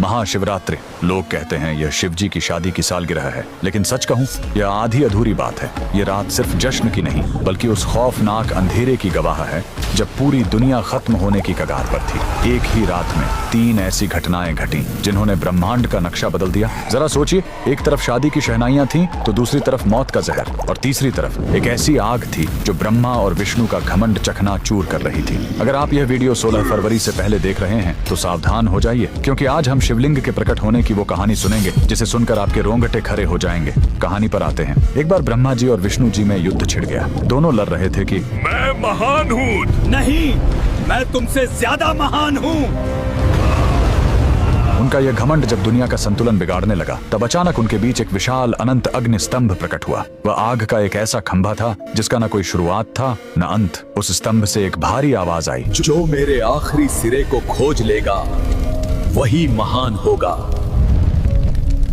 महाशिवरात्रि। लोग कहते हैं यह शिव जी की शादी की सालगिरह है, लेकिन सच कहूं यह आधी अधूरी बात है। ये रात सिर्फ जश्न की नहीं बल्कि उस खौफनाक अंधेरे की गवाह है जब पूरी दुनिया खत्म होने की कगार पर थी। एक ही रात में 3 ऐसी घटनाएं घटी जिन्होंने ब्रह्मांड का नक्शा बदल दिया। जरा सोचिए, एक तरफ शादी की शहनाइयां थीं, तो दूसरी तरफ मौत का जहर, और तीसरी तरफ एक ऐसी आग थी जो ब्रह्मा और विष्णु का घमंड चकनाचूर कर रही थी। अगर आप यह वीडियो 16 फरवरी से पहले देख रहे हैं तो सावधान हो जाइए, क्योंकि आज हम शिवलिंग के प्रकट होने की वो कहानी सुनेंगे जिसे सुनकर आपके रोंगटे खड़े हो जाएंगे। कहानी पर आते हैं। एक बार ब्रह्मा जी और विष्णु जी में युद्ध छिड़ गया। दोनों लड़ रहे थे कि मैं महान हूँ। नहीं, मैं तुमसे ज्यादा महान हूँ। उनका यह घमंड जब दुनिया का संतुलन बिगाड़ने लगा, तब अचानक उनके बीच एक विशाल अनंत अग्नि स्तंभ प्रकट हुआ। वह आग का एक ऐसा खंभा था जिसका न कोई शुरुआत था न अंत। उस स्तंभ से एक भारी आवाज आई, जो मेरे आखिरी सिरे को खोज लेगा वही महान होगा।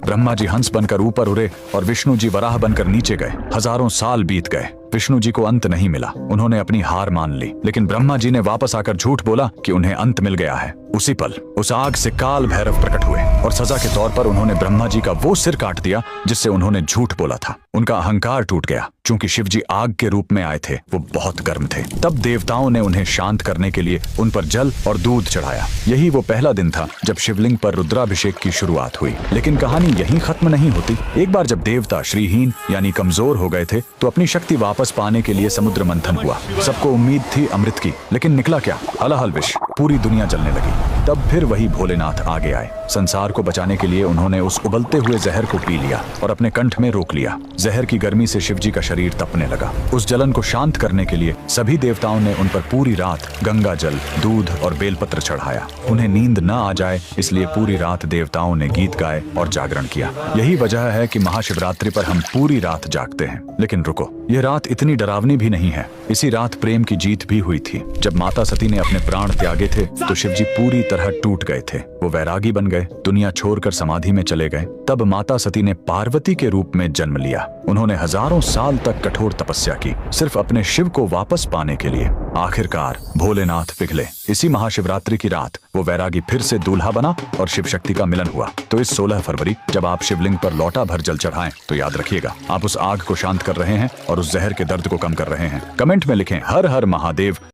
ब्रह्मा जी हंस बनकर ऊपर उड़े और विष्णु जी वराह बनकर नीचे गए। हजारों साल बीत गए, विष्णु जी को अंत नहीं मिला। उन्होंने अपनी हार मान ली, लेकिन ब्रह्मा जी ने वापस आकर झूठ बोला कि उन्हें अंत मिल गया है। उसी पल उस आग से काल भैरव प्रकट हुए और सजा के तौर पर उन्होंने ब्रह्मा जी का वो सिर काट दिया जिससे उन्होंने झूठ बोला था। उनका अहंकार टूट गया। चूंकि शिव जी आग के रूप में आए थे, वो बहुत गर्म थे। तब देवताओं ने उन्हें शांत करने के लिए उन पर जल और दूध चढ़ाया। यही वो पहला दिन था जब शिवलिंग पर रुद्राभिषेक की शुरुआत हुई। लेकिन कहानी यहीं खत्म नहीं होती। एक बार जब देवता श्रीहीन यानी कमजोर हो गए थे, तो अपनी शक्ति वापस पाने के लिए समुद्र मंथन हुआ। सबको उम्मीद थी अमृत की, लेकिन निकला क्या? हलाहल विष। पूरी दुनिया जलने लगी। तब फिर वही भोलेनाथ आगे आए। संसार को बचाने के लिए उन्होंने उस उबलते हुए जहर को पी लिया और अपने कंठ में रोक लिया। जहर की गर्मी से शिव जी का शरीर तपने लगा। उस जलन को शांत करने के लिए सभी देवताओं ने उन पर पूरी रात गंगा जल, दूध और बेलपत्र चढ़ाया। उन्हें नींद न आ जाए इसलिए पूरी रात देवताओं ने गीत गाए और जागरण किया। यही वजह है कि महाशिवरात्रि पर हम पूरी रात जागते हैं। लेकिन रुको, यह रात इतनी डरावनी भी नहीं है। इसी रात प्रेम की जीत भी हुई थी। जब माता सती ने अपने प्राण त्यागे थे तो शिव जी पूरी तरह टूट गए थे। वो वैरागी बन गए, दुनिया छोड़कर समाधि में चले गए। तब माता सती ने पार्वती के रूप में जन्म लिया। उन्होंने हजारों साल तक कठोर तपस्या की, सिर्फ अपने शिव को वापस पाने के लिए। आखिरकार भोलेनाथ पिघले। इसी महाशिवरात्रि की रात वो वैरागी फिर से दूल्हा बना और शिव शक्ति का मिलन हुआ। तो इस 16 फरवरी जब आप शिवलिंग पर लौटा भर जल चढ़ाएं, तो याद रखिएगा, आप उस आग को शांत कर रहे हैं और उस जहर के दर्द को कम कर रहे हैं। कमेंट में लिखें हर हर महादेव।